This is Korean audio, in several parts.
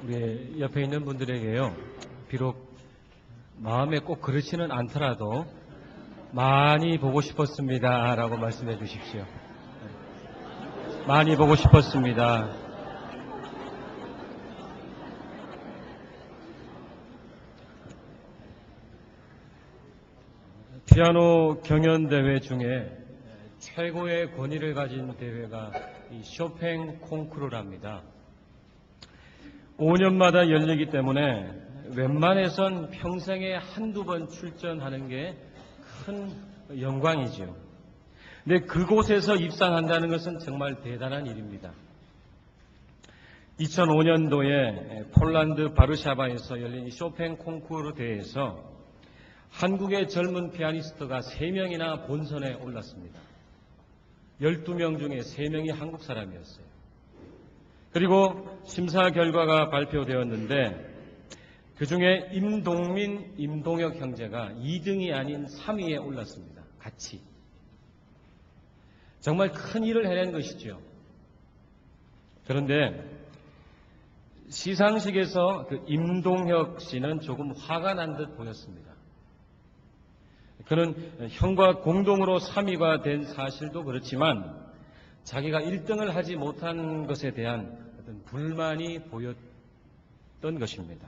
우리 옆에 있는 분들에게요, 비록 마음에 꼭 그렇지는 않더라도 많이 보고 싶었습니다 라고 말씀해 주십시오. 많이 보고 싶었습니다. 피아노 경연대회 중에 최고의 권위를 가진 대회가 이 쇼팽 콩쿠르랍니다. 5년마다 열리기 때문에 웬만해선 평생에 한두 번 출전하는 게 큰 영광이지요. 근데 그곳에서 입상한다는 것은 정말 대단한 일입니다. 2005년도에 폴란드 바르샤바에서 열린 이 쇼팽 콩쿠르 대회에서 한국의 젊은 피아니스트가 3명이나 본선에 올랐습니다. 12명 중에 3명이 한국 사람이었어요. 그리고 심사 결과가 발표되었는데 그중에 임동민, 임동혁 형제가 2등이 아닌 3위에 올랐습니다. 같이. 정말 큰 일을 해낸 것이죠. 그런데 시상식에서 그 임동혁 씨는 조금 화가 난 듯 보였습니다. 그는 형과 공동으로 3위가 된 사실도 그렇지만 자기가 1등을 하지 못한 것에 대한 어떤 불만이 보였던 것입니다.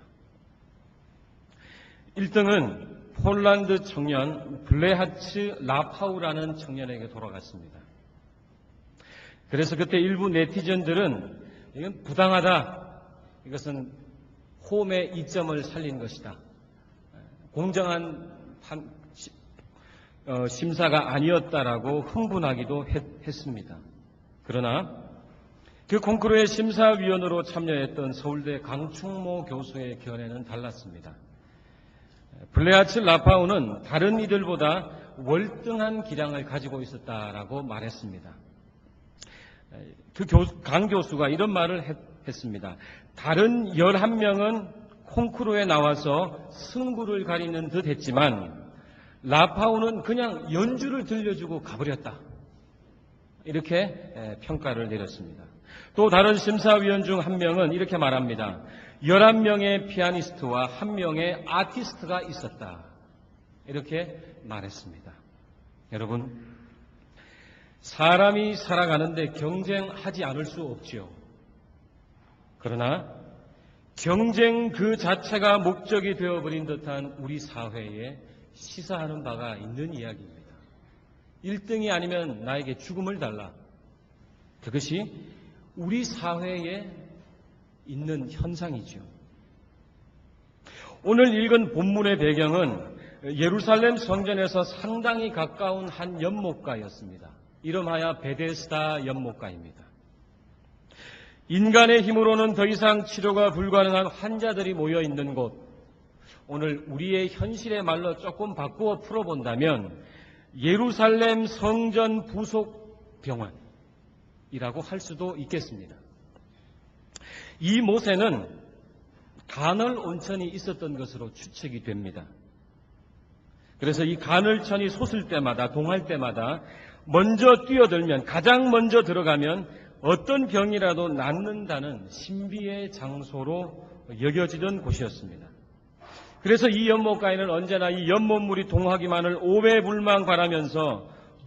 1등은 폴란드 청년 블레하츠 라파우라는 청년에게 돌아갔습니다. 그래서 그때 일부 네티즌들은 이건 부당하다. 이것은 홈의 이점을 살린 것이다. 공정한 심사가 아니었다라고 흥분하기도 했습니다. 그러나 그 콩쿠르의 심사위원으로 참여했던 서울대 강충모 교수의 견해는 달랐습니다. 블레하츠 라파우는 다른 이들보다 월등한 기량을 가지고 있었다라고 말했습니다. 강 교수가 이런 말을 했습니다. 다른 11명은 콩쿠르에 나와서 승부를 가리는 듯 했지만 라파우는 그냥 연주를 들려주고 가버렸다. 이렇게 평가를 내렸습니다. 또 다른 심사위원 중 한 명은 이렇게 말합니다. 11명의 피아니스트와 1명의 아티스트가 있었다. 이렇게 말했습니다. 여러분, 사람이 살아가는데 경쟁하지 않을 수 없지요. 그러나 경쟁 그 자체가 목적이 되어버린 듯한 우리 사회에 시사하는 바가 있는 이야기입니다. 1등이 아니면 나에게 죽음을 달라. 그것이 우리 사회에 있는 현상이죠. 오늘 읽은 본문의 배경은 예루살렘 성전에서 상당히 가까운 한 연못가였습니다. 이름하여 베데스다 연못가입니다. 인간의 힘으로는 더 이상 치료가 불가능한 환자들이 모여 있는 곳, 오늘 우리의 현실의 말로 조금 바꾸어 풀어본다면 예루살렘 성전 부속 병원이라고 할 수도 있겠습니다. 이 못에는 간헐 온천이 있었던 것으로 추측이 됩니다. 그래서 이 간헐천이 솟을 때마다, 동할 때마다 먼저 뛰어들면, 가장 먼저 들어가면 어떤 병이라도 낫는다는 신비의 장소로 여겨지던 곳이었습니다. 그래서 이 연못가에는 언제나 이 연못물이 동하기만을 오배불망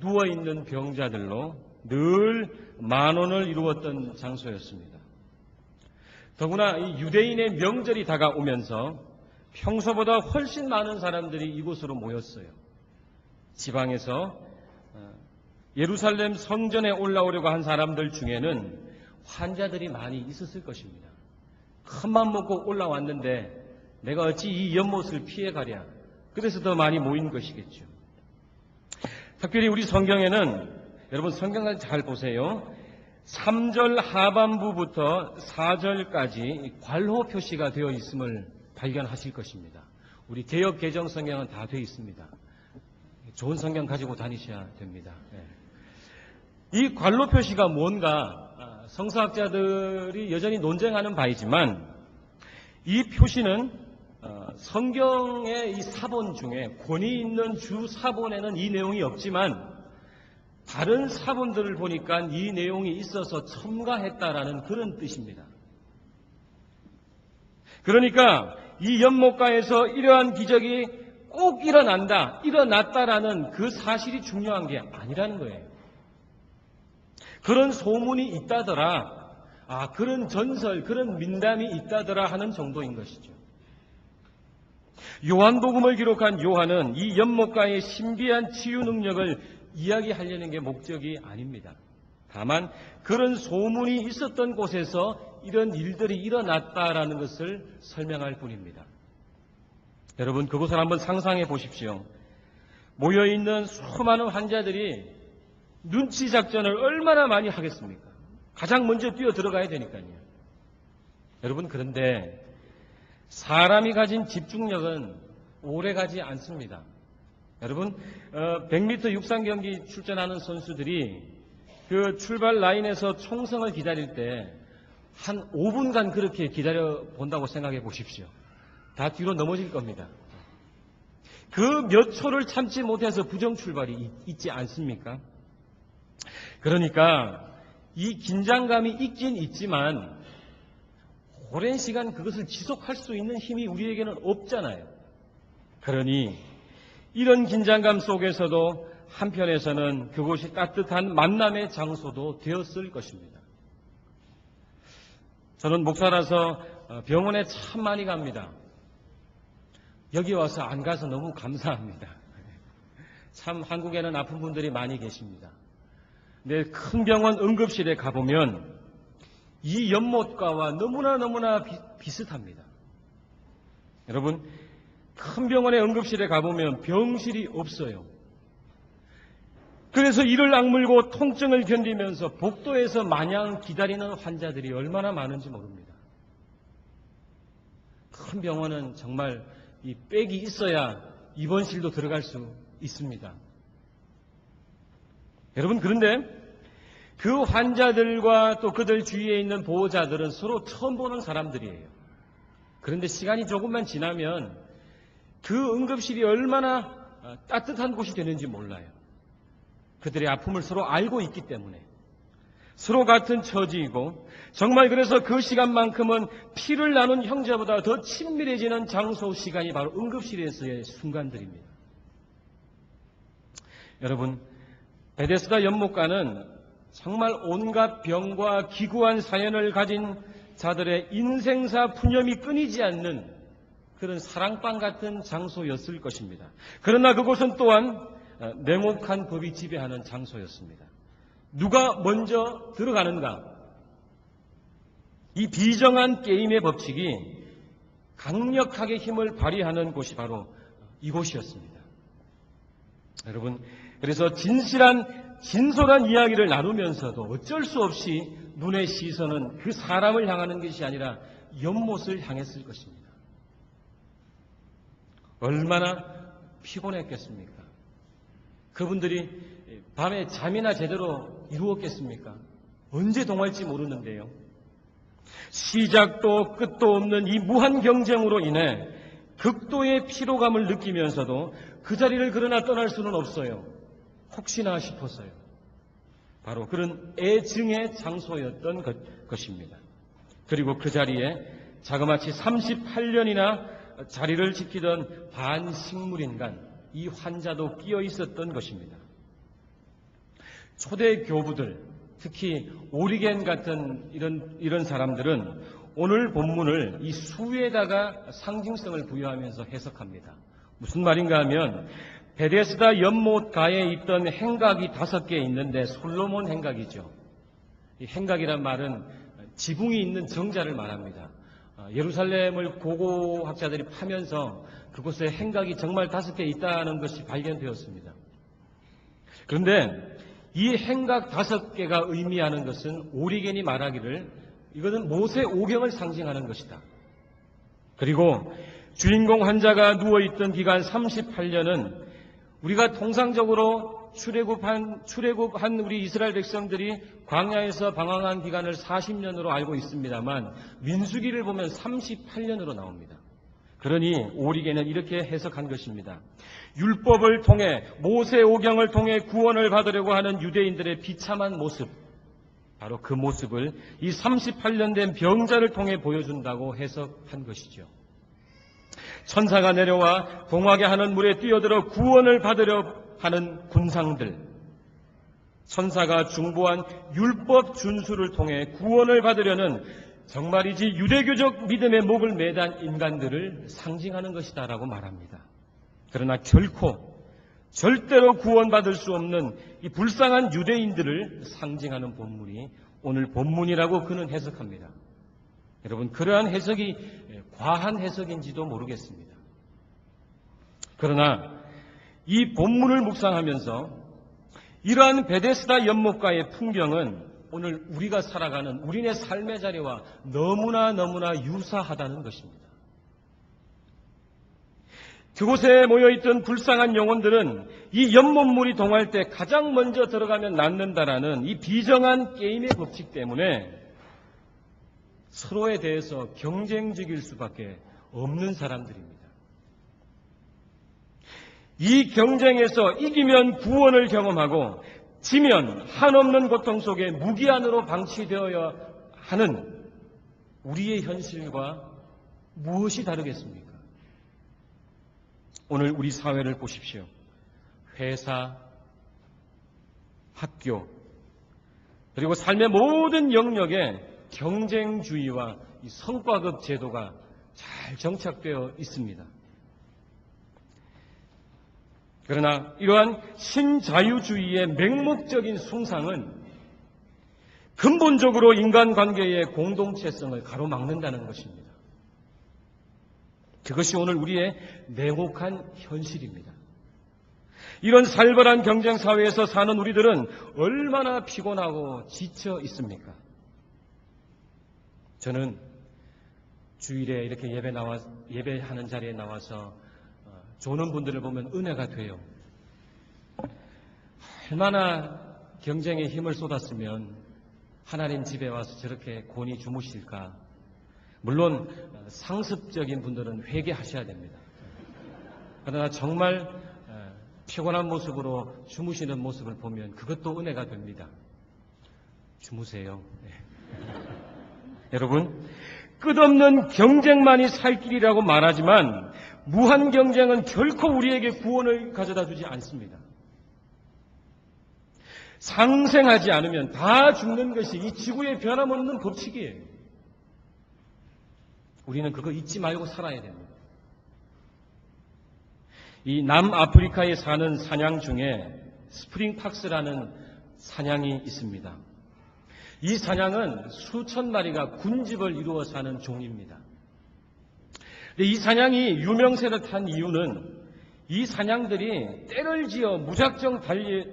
누워있는 병자들로 늘 만원을 이루었던 장소였습니다. 더구나 이 유대인의 명절이 다가오면서 평소보다 훨씬 많은 사람들이 이곳으로 모였어요. 지방에서 예루살렘 성전에 올라오려고 한 사람들 중에는 환자들이 많이 있었을 것입니다. 큰맘 먹고 올라왔는데 내가 어찌 이 연못을 피해가랴. 그래서 더 많이 모인 것이겠죠. 특별히 우리 성경에는, 여러분 성경을 잘 보세요. 3절 하반부부터 4절까지 관호 표시가 되어 있음을 발견하실 것입니다. 우리 개역 개정 성경은 다 되어 있습니다. 좋은 성경 가지고 다니셔야 됩니다. 이 관로 표시가 뭔가 성서학자들이 여전히 논쟁하는 바이지만 이 표시는 성경의 이 사본 중에 권위 있는 주 사본에는 이 내용이 없지만 다른 사본들을 보니까 이 내용이 있어서 첨가했다라는 그런 뜻입니다. 그러니까 이 연못가에서 이러한 기적이 꼭 일어났다라는 그 사실이 중요한 게 아니라는 거예요. 그런 소문이 있다더라, 그런 전설, 그런 민담이 있다더라 하는 정도인 것이죠. 요한복음을 기록한 요한은 이 연못가의 신비한 치유 능력을 이야기하려는 게 목적이 아닙니다. 다만 그런 소문이 있었던 곳에서 이런 일들이 일어났다라는 것을 설명할 뿐입니다. 여러분, 그곳을 한번 상상해 보십시오. 모여있는 수많은 환자들이 눈치 작전을 얼마나 많이 하겠습니까? 가장 먼저 뛰어 들어가야 되니까요. 여러분, 그런데 사람이 가진 집중력은 오래 가지 않습니다. 여러분, 100m 육상 경기 출전하는 선수들이 그 출발 라인에서 총성을 기다릴 때 한 5분간 그렇게 기다려 본다고 생각해 보십시오. 다 뒤로 넘어질 겁니다. 그 몇 초를 참지 못해서 부정 출발이 있지 않습니까? 그러니까 이 긴장감이 있긴 있지만 오랜 시간 그것을 지속할 수 있는 힘이 우리에게는 없잖아요. 그러니 이런 긴장감 속에서도 한편에서는 그곳이 따뜻한 만남의 장소도 되었을 것입니다. 저는 목사라서 병원에 참 많이 갑니다. 여기 와서 안 가서 너무 감사합니다. 참 한국에는 아픈 분들이 많이 계십니다. 근데 큰 병원 응급실에 가보면 이 연못가와 너무나 비슷합니다. 여러분, 큰 병원의 응급실에 가보면 병실이 없어요. 그래서 이를 악물고 통증을 견디면서 복도에서 마냥 기다리는 환자들이 얼마나 많은지 모릅니다. 큰 병원은 정말 이 백이 있어야 입원실도 들어갈 수 있습니다. 여러분, 그런데 그 환자들과 또 그들 주위에 있는 보호자들은 서로 처음 보는 사람들이에요. 그런데 시간이 조금만 지나면 그 응급실이 얼마나 따뜻한 곳이 되는지 몰라요. 그들의 아픔을 서로 알고 있기 때문에 서로 같은 처지이고 정말 그래서 그 시간만큼은 피를 나눈 형제보다 더 친밀해지는 장소 시간이 바로 응급실에서의 순간들입니다. 여러분, 베데스다 연못가는 정말 온갖 병과 기구한 사연을 가진 자들의 인생사 푸념이 끊이지 않는 그런 사랑방 같은 장소였을 것입니다. 그러나 그곳은 또한 냉혹한 법이 지배하는 장소였습니다. 누가 먼저 들어가는가? 이 비정한 게임의 법칙이 강력하게 힘을 발휘하는 곳이 바로 이곳이었습니다. 여러분, 그래서 진솔한 이야기를 나누면서도 어쩔 수 없이 눈의 시선은 그 사람을 향하는 것이 아니라 연못을 향했을 것입니다. 얼마나 피곤했겠습니까? 그분들이 밤에 잠이나 제대로 이루었겠습니까? 언제 동할지 모르는데요. 시작도 끝도 없는 이 무한 경쟁으로 인해 극도의 피로감을 느끼면서도 그 자리를 그러나 떠날 수는 없어요. 혹시나 싶었어요. 바로 그런 애증의 장소였던 것입니다. 그리고 그 자리에 자그마치 38년이나 자리를 지키던 반식물인간, 이 환자도 끼어 있었던 것입니다. 초대 교부들, 특히 오리겐 같은 이런 사람들은 오늘 본문을 이 수에다가 상징성을 부여하면서 해석합니다. 무슨 말인가 하면 베데스다 연못가에 있던 행각이 5개 있는데 솔로몬 행각이죠. 이 행각이란 말은 지붕이 있는 정자를 말합니다. 예루살렘을 고고학자들이 파면서 그곳에 행각이 정말 5개 있다는 것이 발견되었습니다. 그런데 이 행각 5개가 의미하는 것은 오리겐이 말하기를 이것은 모세 오경을 상징하는 것이다. 그리고 주인공 환자가 누워있던 기간 38년은 우리가 통상적으로 출애굽한 우리 이스라엘 백성들이 광야에서 방황한 기간을 40년으로 알고 있습니다만 민수기를 보면 38년으로 나옵니다. 그러니 오리겐은 이렇게 해석한 것입니다. 율법을 통해 모세 오경을 통해 구원을 받으려고 하는 유대인들의 비참한 모습, 바로 그 모습을 이 38년 된 병자를 통해 보여준다고 해석한 것이죠. 천사가 내려와 동하게 하는 물에 뛰어들어 구원을 받으려 하는 군상들, 천사가 중보한 율법 준수를 통해 구원을 받으려는 정말이지 유대교적 믿음의 목을 매단 인간들을 상징하는 것이다라고 말합니다. 그러나 결코 절대로 구원받을 수 없는 이 불쌍한 유대인들을 상징하는 본문이 오늘 본문이라고 그는 해석합니다. 여러분, 그러한 해석이 과한 해석인지도 모르겠습니다. 그러나 이 본문을 묵상하면서 이러한 베데스다 연못가의 풍경은 오늘 우리가 살아가는 우리네 삶의 자리와 너무나 유사하다는 것입니다. 그곳에 모여있던 불쌍한 영혼들은 이 연못물이 동할 때 가장 먼저 들어가면 낫는다라는 이 비정한 게임의 법칙 때문에 서로에 대해서 경쟁적일 수밖에 없는 사람들입니다. 이 경쟁에서 이기면 구원을 경험하고 지면 한없는 고통 속에 무기한으로 방치되어야 하는 우리의 현실과 무엇이 다르겠습니까? 오늘 우리 사회를 보십시오. 회사, 학교, 그리고 삶의 모든 영역에 경쟁주의와 이 성과급 제도가 잘 정착되어 있습니다. 그러나 이러한 신자유주의의 맹목적인 숭상은 근본적으로 인간관계의 공동체성을 가로막는다는 것입니다. 그것이 오늘 우리의 냉혹한 현실입니다. 이런 살벌한 경쟁사회에서 사는 우리들은 얼마나 피곤하고 지쳐 있습니까? 저는 주일에 이렇게 예배하는 자리에 나와서 조는 분들을 보면 은혜가 돼요. 얼마나 경쟁에 힘을 쏟았으면 하나님 집에 와서 저렇게 곤히 주무실까. 물론 상습적인 분들은 회개하셔야 됩니다. 그러나 정말 피곤한 모습으로 주무시는 모습을 보면 그것도 은혜가 됩니다. 주무세요. 네. 여러분, 끝없는 경쟁만이 살 길이라고 말하지만 무한 경쟁은 결코 우리에게 구원을 가져다 주지 않습니다. 상생하지 않으면 다 죽는 것이 이 지구의 변함없는 법칙이에요. 우리는 그거 잊지 말고 살아야 됩니다. 이 남아프리카에 사는 사냥 중에 스프링팍스라는 사냥이 있습니다. 이 사냥은 수천 마리가 군집을 이루어 사는 종입니다. 이 사냥이 유명세를 탄 이유는 이 사냥들이 때를 지어 무작정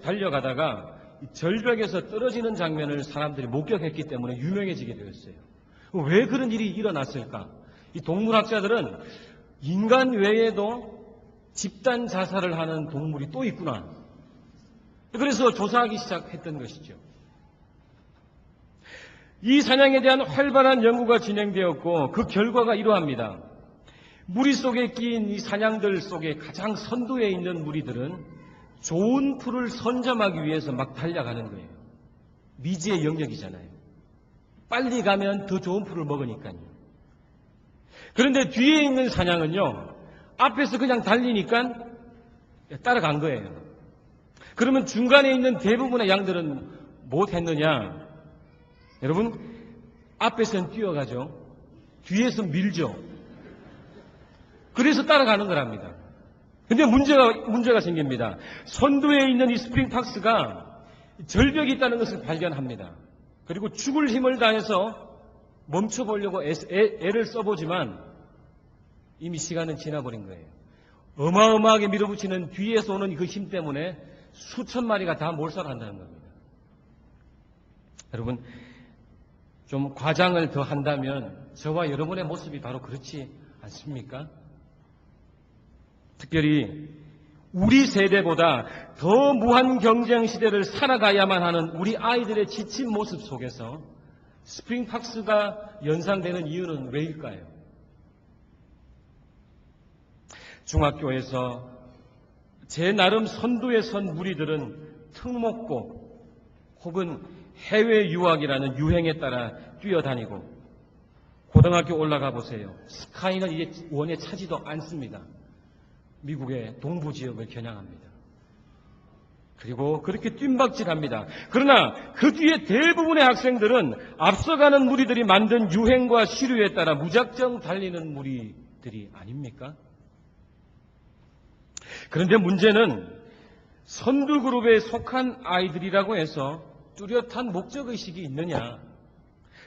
달려가다가 절벽에서 떨어지는 장면을 사람들이 목격했기 때문에 유명해지게 되었어요. 왜 그런 일이 일어났을까? 이 동물학자들은 인간 외에도 집단 자살을 하는 동물이 또 있구나. 그래서 조사하기 시작했던 것이죠. 이 사냥에 대한 활발한 연구가 진행되었고 그 결과가 이러합니다. 무리 속에 끼인 이 사냥들 속에 가장 선두에 있는 무리들은 좋은 풀을 선점하기 위해서 막 달려가는 거예요. 미지의 영역이잖아요. 빨리 가면 더 좋은 풀을 먹으니까요. 그런데 뒤에 있는 사냥은요, 앞에서 그냥 달리니까 따라간 거예요. 그러면 중간에 있는 대부분의 양들은 못했느냐? 여러분, 앞에서는 뛰어가죠. 뒤에서 밀죠. 그래서 따라가는 거랍니다. 근데 문제가 생깁니다. 선두에 있는 이 스프링팍스가 절벽이 있다는 것을 발견합니다. 그리고 죽을 힘을 다해서 멈춰보려고 애를 써보지만 이미 시간은 지나버린 거예요. 어마어마하게 밀어붙이는 뒤에서 오는 그 힘 때문에 수천 마리가 다 몰살한다는 겁니다. 여러분, 좀 과장을 더 한다면 저와 여러분의 모습이 바로 그렇지 않습니까? 특별히 우리 세대보다 더 무한 경쟁 시대를 살아가야만 하는 우리 아이들의 지친 모습 속에서 스프링팍스가 연상되는 이유는 왜일까요? 중학교에서 제 나름 선두에 선 무리들은 특목고 혹은 해외 유학이라는 유행에 따라 뛰어다니고 고등학교 올라가 보세요. 스카이는 이제 원에 차지도 않습니다. 미국의 동부 지역을 겨냥합니다. 그리고 그렇게 뜀박질합니다. 그러나 그 뒤에 대부분의 학생들은 앞서가는 무리들이 만든 유행과 시류에 따라 무작정 달리는 무리들이 아닙니까? 그런데 문제는 선두그룹에 속한 아이들이라고 해서 뚜렷한 목적의식이 있느냐,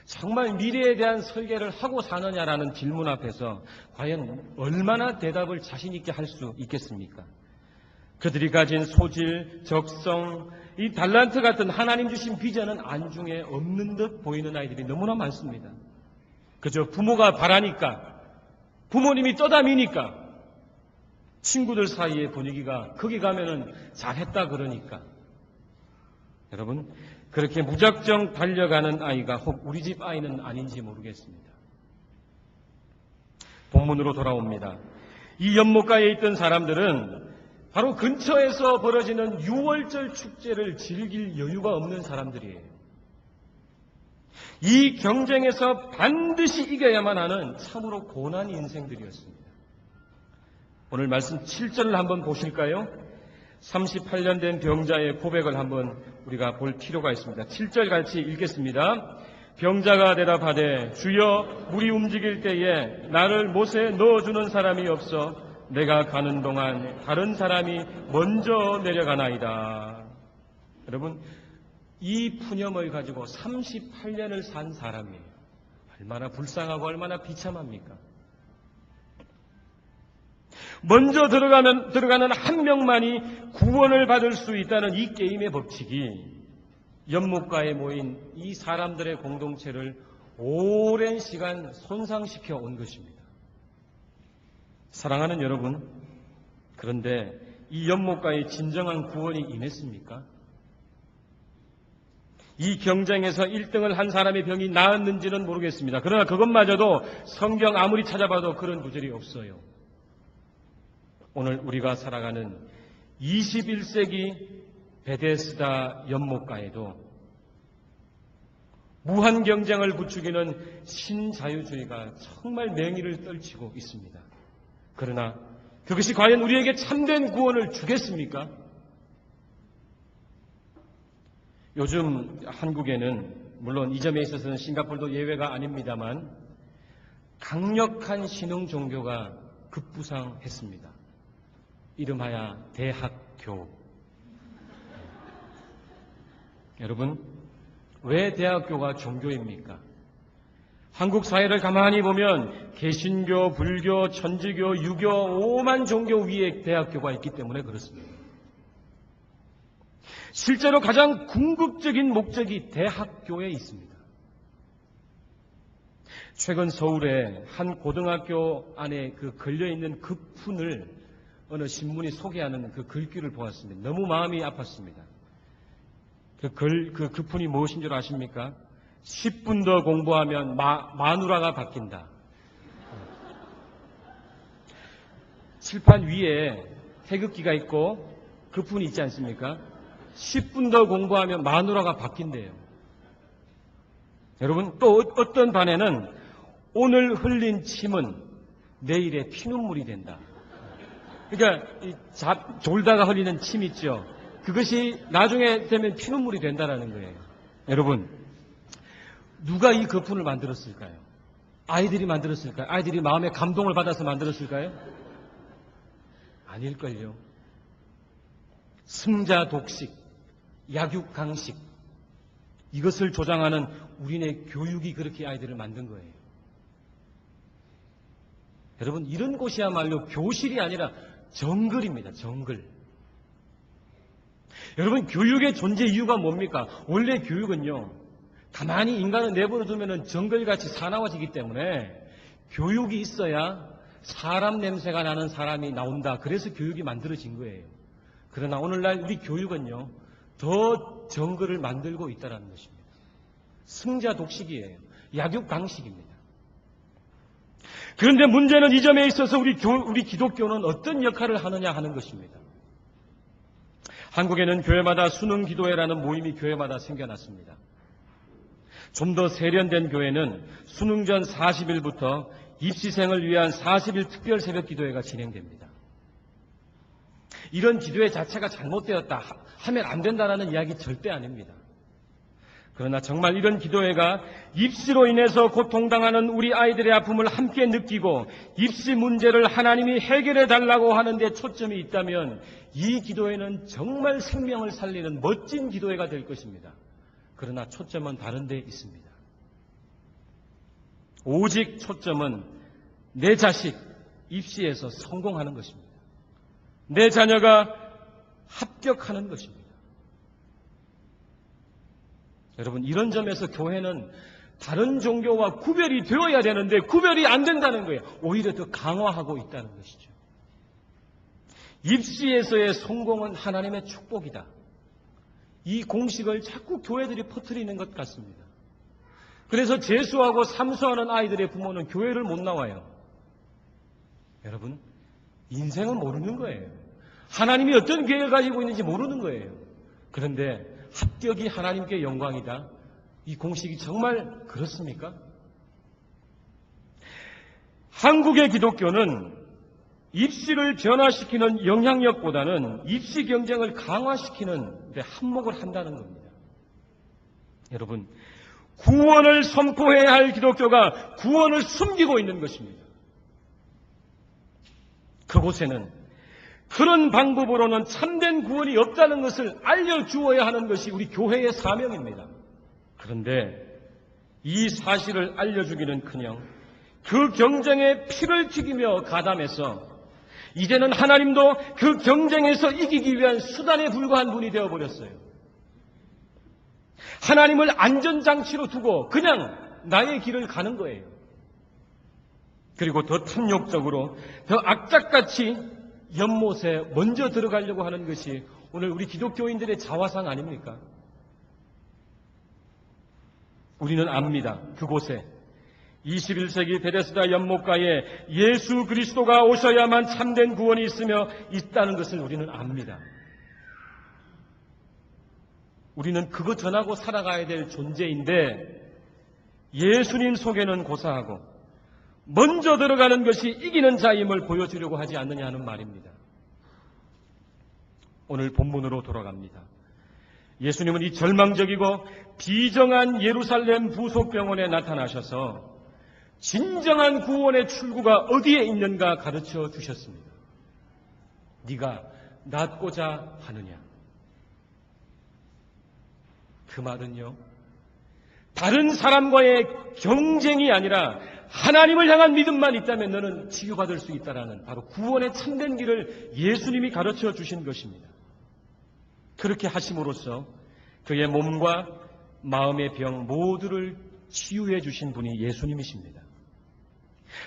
정말 미래에 대한 설계를 하고 사느냐라는 질문 앞에서 과연 얼마나 대답을 자신 있게 할 수 있겠습니까? 그들이 가진 소질, 적성, 이 달란트 같은 하나님 주신 비전은 안중에 없는 듯 보이는 아이들이 너무나 많습니다. 그저 부모가 바라니까, 부모님이 떠다미니까, 친구들 사이의 분위기가 거기 가면은 잘했다 그러니까. 여러분, 그렇게 무작정 달려가는 아이가 혹 우리 집 아이는 아닌지 모르겠습니다. 본문으로 돌아옵니다. 이 연못가에 있던 사람들은 바로 근처에서 벌어지는 6월절 축제를 즐길 여유가 없는 사람들이에요. 이 경쟁에서 반드시 이겨야만 하는 참으로 고난 인생들이었습니다. 오늘 말씀 7절을 한번 보실까요? 38년 된 병자의 고백을 한번 우리가 볼 필요가 있습니다. 7절 같이 읽겠습니다. 병자가 대답하되 주여 물이 움직일 때에 나를 못에 넣어주는 사람이 없어 내가 가는 동안 다른 사람이 먼저 내려가나이다. 여러분, 이 푸념을 가지고 38년을 산 사람이에요. 얼마나 불쌍하고 얼마나 비참합니까? 먼저 들어가는 한 명만이 구원을 받을 수 있다는 이 게임의 법칙이 연못가에 모인 이 사람들의 공동체를 오랜 시간 손상시켜 온 것입니다. 사랑하는 여러분, 그런데 이 연못가에 진정한 구원이 임했습니까? 이 경쟁에서 1등을 한 사람의 병이 나았는지는 모르겠습니다. 그러나 그것마저도 성경 아무리 찾아봐도 그런 구절이 없어요. 오늘 우리가 살아가는 21세기 베데스다 연못가에도 무한 경쟁을 부추기는 신자유주의가 정말 맹위를 떨치고 있습니다. 그러나 그것이 과연 우리에게 참된 구원을 주겠습니까? 요즘 한국에는 물론 이 점에 있어서는 싱가포르도 예외가 아닙니다만 강력한 신흥 종교가 급부상했습니다. 이름하여 대학교. 여러분, 왜 대학교가 종교입니까? 한국 사회를 가만히 보면 개신교, 불교, 천주교, 유교, 오만 종교 위에 대학교가 있기 때문에 그렇습니다. 실제로 가장 궁극적인 목적이 대학교에 있습니다. 최근 서울에 한 고등학교 안에 그 걸려있는 급훈을 어느 신문이 소개하는 그 글귀를 보았습니다. 너무 마음이 아팠습니다. 그 급훈이 무엇인 줄 아십니까? 10분 더 공부하면 마누라가 바뀐다. 칠판 위에 태극기가 있고 급훈이 있지 않습니까? 10분 더 공부하면 마누라가 바뀐대요. 여러분, 또 어떤 반에는 오늘 흘린 침은 내일의 피눈물이 된다. 그러니까 졸다가 흘리는 침 있죠. 그것이 나중에 되면 피눈물이 된다라는 거예요. 여러분, 누가 이 거품을 만들었을까요? 아이들이 만들었을까요? 아이들이 마음에 감동을 받아서 만들었을까요? 아닐걸요. 승자 독식, 약육 강식, 이것을 조장하는 우리네 교육이 그렇게 아이들을 만든 거예요. 여러분, 이런 곳이야말로 교실이 아니라 정글입니다. 정글. 여러분, 교육의 존재 이유가 뭡니까? 원래 교육은요, 가만히 인간을 내버려 두면 정글같이 사나워지기 때문에 교육이 있어야 사람 냄새가 나는 사람이 나온다. 그래서 교육이 만들어진 거예요. 그러나 오늘날 우리 교육은요, 더 정글을 만들고 있다는 것입니다. 승자 독식이에요. 약육 강식입니다. 그런데 문제는 이 점에 있어서 우리 기독교는 어떤 역할을 하느냐 하는 것입니다. 한국에는 교회마다 수능 기도회라는 모임이 교회마다 생겨났습니다. 좀 더 세련된 교회는 수능 전 40일부터 입시생을 위한 40일 특별 새벽 기도회가 진행됩니다. 이런 기도회 자체가 잘못되었다 하면 안 된다는 이야기 절대 아닙니다. 그러나 정말 이런 기도회가 입시로 인해서 고통당하는 우리 아이들의 아픔을 함께 느끼고 입시 문제를 하나님이 해결해 달라고 하는 데 초점이 있다면 이 기도회는 정말 생명을 살리는 멋진 기도회가 될 것입니다. 그러나 초점은 다른 데 있습니다. 오직 초점은 내 자식 입시에서 성공하는 것입니다. 내 자녀가 합격하는 것입니다. 여러분, 이런 점에서 교회는 다른 종교와 구별이 되어야 되는데 구별이 안 된다는 거예요. 오히려 더 강화하고 있다는 것이죠. 입시에서의 성공은 하나님의 축복이다. 이 공식을 자꾸 교회들이 퍼뜨리는 것 같습니다. 그래서 재수하고 삼수하는 아이들의 부모는 교회를 못 나와요. 여러분, 인생은 모르는 거예요. 하나님이 어떤 계획을 가지고 있는지 모르는 거예요. 그런데 합격이 하나님께 영광이다. 이 공식이 정말 그렇습니까? 한국의 기독교는 입시를 변화시키는 영향력보다는 입시 경쟁을 강화시키는 데 한몫을 한다는 겁니다. 여러분, 구원을 선포해야 할 기독교가 구원을 숨기고 있는 것입니다. 그곳에는 그런 방법으로는 참된 구원이 없다는 것을 알려주어야 하는 것이 우리 교회의 사명입니다. 그런데 이 사실을 알려주기는커녕 그 경쟁에 피를 튀기며 가담해서 이제는 하나님도 그 경쟁에서 이기기 위한 수단에 불과한 분이 되어버렸어요. 하나님을 안전장치로 두고 그냥 나의 길을 가는 거예요. 그리고 더 탐욕적으로 더 악착같이 연못에 먼저 들어가려고 하는 것이 오늘 우리 기독교인들의 자화상 아닙니까? 우리는 압니다. 그곳에 21세기 베데스다 연못가에 예수 그리스도가 오셔야만 참된 구원이 있다는 것을 우리는 압니다. 우리는 그거 전하고 살아가야 될 존재인데 예수님 속에는 고사하고 먼저 들어가는 것이 이기는 자임을 보여주려고 하지 않느냐 하는 말입니다. 오늘 본문으로 돌아갑니다. 예수님은 이 절망적이고 비정한 예루살렘 부속병원에 나타나셔서 진정한 구원의 출구가 어디에 있는가 가르쳐 주셨습니다. 네가 낫고자 하느냐? 그 말은요, 다른 사람과의 경쟁이 아니라 하나님을 향한 믿음만 있다면 너는 치유받을 수 있다라는 바로 구원의 참된 길을 예수님이 가르쳐 주신 것입니다. 그렇게 하심으로써 그의 몸과 마음의 병 모두를 치유해 주신 분이 예수님이십니다.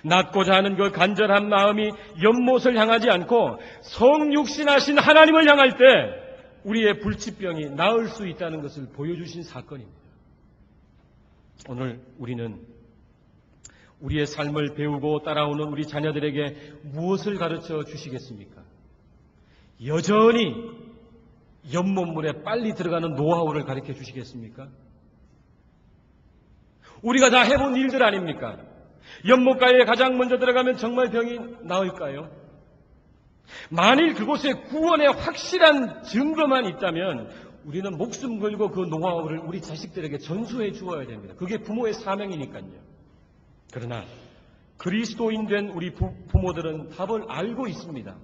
낫고자 하는 그 간절한 마음이 연못을 향하지 않고 성육신하신 하나님을 향할 때 우리의 불치병이 나을 수 있다는 것을 보여주신 사건입니다. 오늘 우리는 우리의 삶을 배우고 따라오는 우리 자녀들에게 무엇을 가르쳐 주시겠습니까? 여전히 연못물에 빨리 들어가는 노하우를 가르쳐 주시겠습니까? 우리가 다 해본 일들 아닙니까? 연못가에 가장 먼저 들어가면 정말 병이 나을까요? 만일 그곳에 구원의 확실한 증거만 있다면 우리는 목숨 걸고 그 노하우를 우리 자식들에게 전수해 주어야 됩니다. 그게 부모의 사명이니까요. 그러나 그리스도인 된 우리 부모들은 답을 알고 있습니다.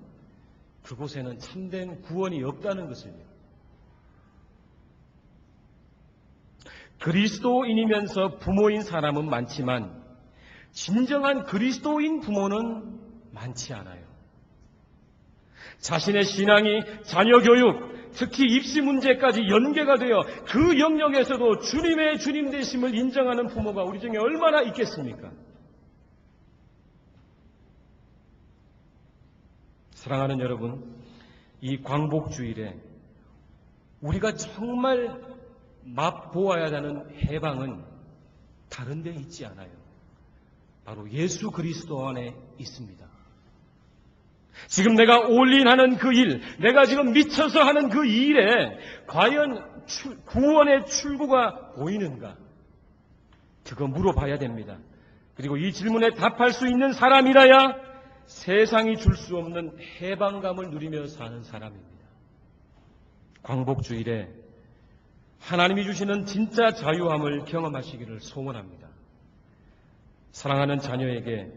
그곳에는 참된 구원이 없다는 것입니다. 그리스도인이면서 부모인 사람은 많지만 진정한 그리스도인 부모는 많지 않아요. 자신의 신앙이 자녀 교육, 특히 입시 문제까지 연계가 되어 그 영역에서도 주님의 주님 되심을 인정하는 부모가 우리 중에 얼마나 있겠습니까? 사랑하는 여러분, 이 광복주일에 우리가 정말 맛보아야 하는 해방은 다른 데 있지 않아요. 바로 예수 그리스도 안에 있습니다. 지금 내가 올인하는 그 일, 내가 지금 미쳐서 하는 그 일에 과연 구원의 출구가 보이는가? 그거 물어봐야 됩니다. 그리고 이 질문에 답할 수 있는 사람이라야 세상이 줄 수 없는 해방감을 누리며 사는 사람입니다. 광복주일에 하나님이 주시는 진짜 자유함을 경험하시기를 소원합니다. 사랑하는 자녀에게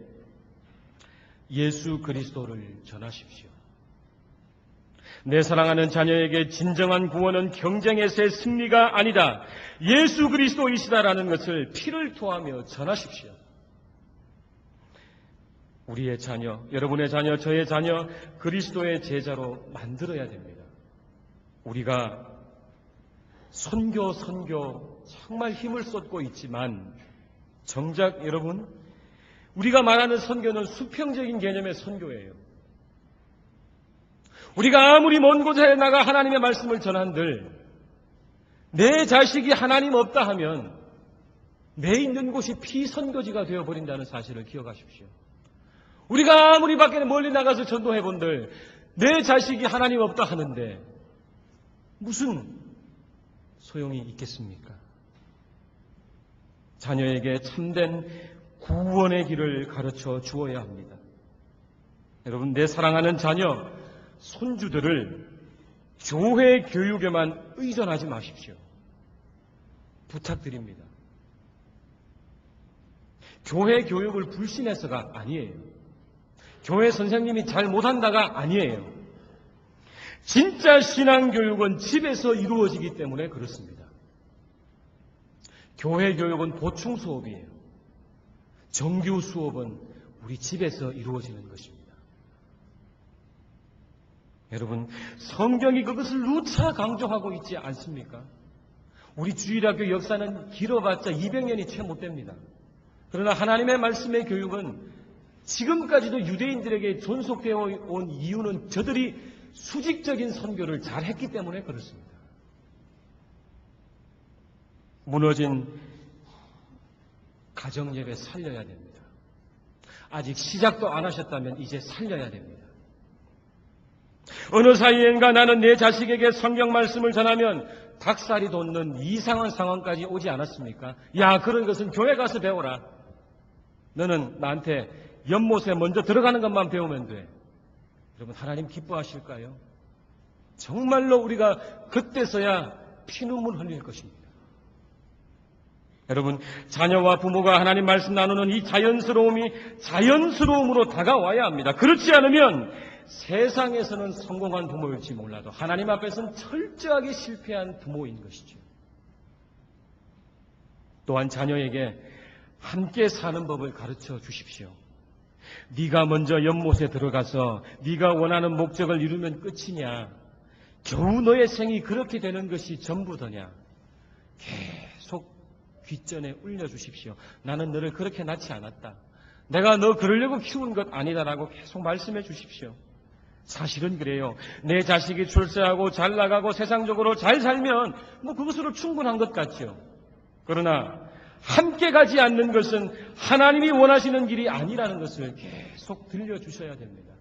예수 그리스도를 전하십시오. 내 사랑하는 자녀에게 진정한 구원은 경쟁에서의 승리가 아니다. 예수 그리스도이시다라는 것을 피를 토하며 전하십시오. 우리의 자녀, 여러분의 자녀, 저의 자녀, 그리스도의 제자로 만들어야 됩니다. 우리가 선교 정말 힘을 쏟고 있지만 정작 여러분, 우리가 말하는 선교는 수평적인 개념의 선교예요. 우리가 아무리 먼 곳에 나가 하나님의 말씀을 전한들 내 자식이 하나님 없다 하면 내 있는 곳이 피선교지가 되어버린다는 사실을 기억하십시오. 우리가 아무리 밖에 멀리 나가서 전도해본들 내 자식이 하나님 없다 하는데 무슨 소용이 있겠습니까? 자녀에게 참된 구원의 길을 가르쳐 주어야 합니다. 여러분, 내 사랑하는 자녀, 손주들을 교회 교육에만 의존하지 마십시오. 부탁드립니다. 교회 교육을 불신해서가 아니에요. 교회 선생님이 잘 못한다가 아니에요. 진짜 신앙교육은 집에서 이루어지기 때문에 그렇습니다. 교회 교육은 보충 수업이에요. 정규 수업은 우리 집에서 이루어지는 것입니다. 여러분, 성경이 그것을 누차 강조하고 있지 않습니까? 우리 주일학교 역사는 길어봤자 200년이 채 못 됩니다. 그러나 하나님의 말씀의 교육은 지금까지도 유대인들에게 존속되어 온 이유는 저들이 수직적인 선교를 잘했기 때문에 그렇습니다. 무너진 가정예배 살려야 됩니다. 아직 시작도 안 하셨다면 이제 살려야 됩니다. 어느 사이엔가 나는 내 자식에게 성경 말씀을 전하면 닭살이 돋는 이상한 상황까지 오지 않았습니까? 야, 그런 것은 교회 가서 배워라. 너는 나한테 연못에 먼저 들어가는 것만 배우면 돼. 여러분, 하나님 기뻐하실까요? 정말로 우리가 그때서야 피눈물 흘릴 것입니다. 여러분, 자녀와 부모가 하나님 말씀 나누는 이 자연스러움이 자연스러움으로 다가와야 합니다. 그렇지 않으면 세상에서는 성공한 부모일지 몰라도 하나님 앞에서는 철저하게 실패한 부모인 것이죠. 또한 자녀에게 함께 사는 법을 가르쳐 주십시오. 네가 먼저 연못에 들어가서 네가 원하는 목적을 이루면 끝이냐? 겨우 너의 생이 그렇게 되는 것이 전부더냐? 계속 귓전에 울려주십시오. 나는 너를 그렇게 낳지 않았다. 내가 너 그러려고 키운 것 아니다라고 계속 말씀해 주십시오. 사실은 그래요. 내 자식이 출세하고 잘 나가고 세상적으로 잘 살면 그것으로 충분한 것 같죠. 그러나 함께 가지 않는 것은 하나님이 원하시는 길이 아니라는 것을 계속 들려주셔야 됩니다.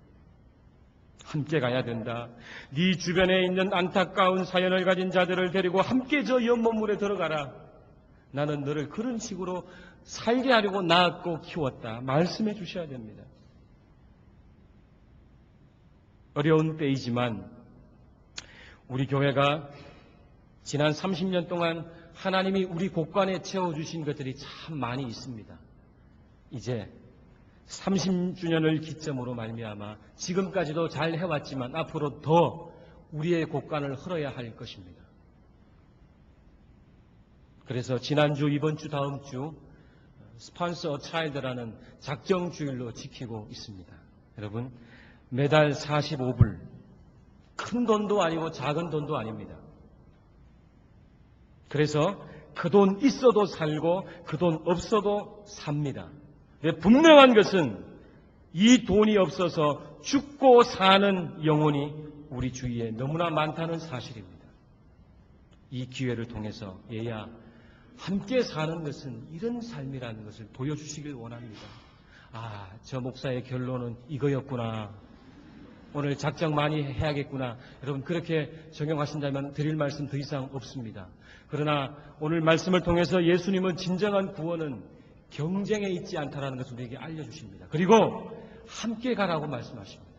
함께 가야 된다. 네 주변에 있는 안타까운 사연을 가진 자들을 데리고 함께 저 연못물에 들어가라. 나는 너를 그런 식으로 살게 하려고 낳았고 키웠다. 말씀해 주셔야 됩니다. 어려운 때이지만 우리 교회가 지난 30년 동안 하나님이 우리 곳간에 채워주신 것들이 참 많이 있습니다. 이제 30주년을 기점으로 말미암아 지금까지도 잘 해왔지만 앞으로 더 우리의 곳간을 헐어야 할 것입니다. 그래서 지난주, 이번주, 다음주 스폰서 차일드라는 작정주일로 지키고 있습니다. 여러분, 매달 45불, 큰 돈도 아니고 작은 돈도 아닙니다. 그래서 그 돈 있어도 살고 그 돈 없어도 삽니다. 분명한 것은 이 돈이 없어서 죽고 사는 영혼이 우리 주위에 너무나 많다는 사실입니다. 이 기회를 통해서 얘야, 함께 사는 것은 이런 삶이라는 것을 보여주시길 원합니다. 아, 저 목사의 결론은 이거였구나. 오늘 작정 많이 해야겠구나. 여러분 그렇게 적용하신다면 드릴 말씀 더 이상 없습니다. 그러나 오늘 말씀을 통해서 예수님은 진정한 구원은 경쟁에 있지 않다라는 것을 우리에게 알려주십니다. 그리고 함께 가라고 말씀하십니다.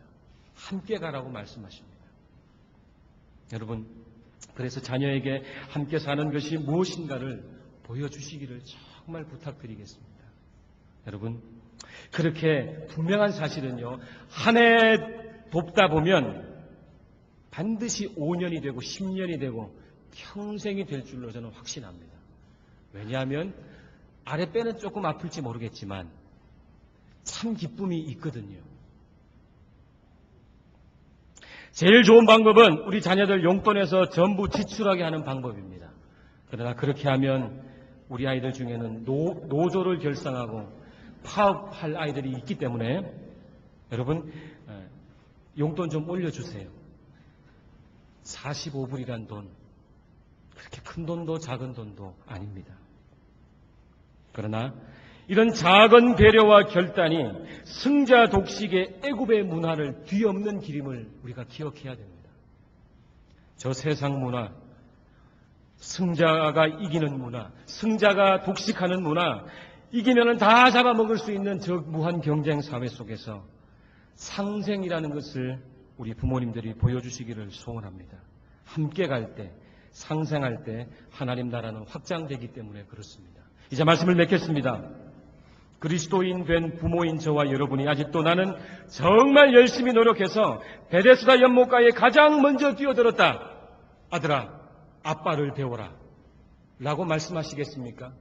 함께 가라고 말씀하십니다. 여러분, 그래서 자녀에게 함께 사는 것이 무엇인가를 보여주시기를 정말 부탁드리겠습니다. 여러분, 그렇게 분명한 사실은요, 한 해 돕다 보면 반드시 5년이 되고 10년이 되고 평생이 될 줄로 저는 확신합니다. 왜냐하면 아랫배는 조금 아플지 모르겠지만 참 기쁨이 있거든요. 제일 좋은 방법은 우리 자녀들 용돈에서 전부 지출하게 하는 방법입니다. 그러나 그렇게 하면 우리 아이들 중에는 노조를 결성하고 파업할 아이들이 있기 때문에 여러분 용돈 좀 올려주세요. 45불이란 돈, 그렇게 큰 돈도 작은 돈도 아닙니다. 그러나 이런 작은 배려와 결단이 승자 독식의 애굽의 문화를 뒤엎는 길임을 우리가 기억해야 됩니다. 저 세상 문화, 승자가 이기는 문화, 승자가 독식하는 문화, 이기면은 다 잡아먹을 수 있는 저 무한 경쟁 사회 속에서 상생이라는 것을 우리 부모님들이 보여주시기를 소원합니다. 함께 갈 때, 상생할 때 하나님 나라는 확장되기 때문에 그렇습니다. 이제 말씀을 맺겠습니다. 그리스도인 된 부모인 저와 여러분이 아직도 나는 정말 열심히 노력해서 베데스다 연못가에 가장 먼저 뛰어들었다. 아들아, 아빠를 배워라. 라고 말씀하시겠습니까?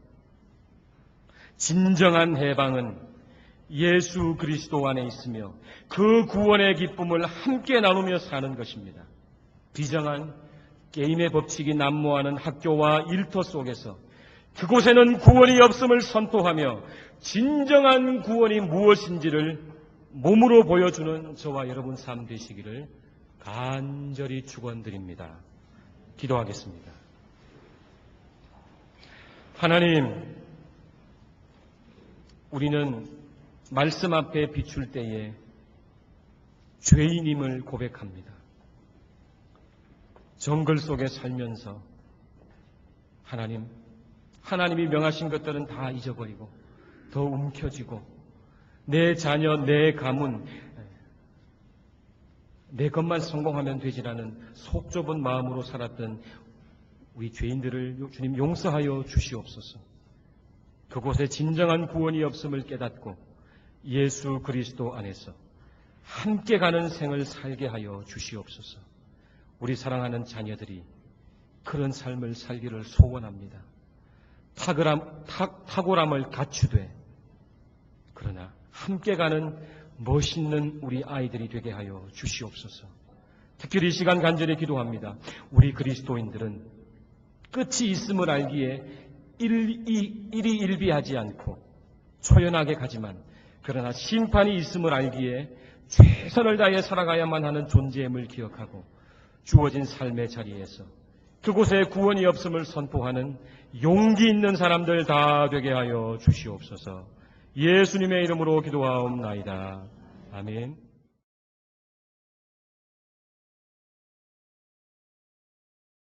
진정한 해방은 예수 그리스도 안에 있으며 그 구원의 기쁨을 함께 나누며 사는 것입니다. 비정한 게임의 법칙이 난무하는 학교와 일터 속에서 그곳에는 구원이 없음을 선포하며 진정한 구원이 무엇인지를 몸으로 보여주는 저와 여러분 삶 되시기를 간절히 축원드립니다. 기도하겠습니다. 하나님, 우리는 말씀 앞에 비출 때에 죄인임을 고백합니다. 정글 속에 살면서 하나님이 명하신 것들은 다 잊어버리고 더 움켜쥐고 내 자녀, 내 가문, 내 것만 성공하면 되지라는 속 좁은 마음으로 살았던 우리 죄인들을 주님 용서하여 주시옵소서. 그곳에 진정한 구원이 없음을 깨닫고 예수 그리스도 안에서 함께 가는 생을 살게 하여 주시옵소서. 우리 사랑하는 자녀들이 그런 삶을 살기를 소원합니다. 탁월함을 갖추되 그러나 함께 가는 멋있는 우리 아이들이 되게 하여 주시옵소서. 특별히 이 시간 간절히 기도합니다. 우리 그리스도인들은 끝이 있음을 알기에 일희일비하지 않고 초연하게 가지만 그러나 심판이 있음을 알기에 최선을 다해 살아가야만 하는 존재임을 기억하고 주어진 삶의 자리에서 그곳에 구원이 없음을 선포하는 용기 있는 사람들 다 되게 하여 주시옵소서. 예수님의 이름으로 기도하옵나이다. 아멘.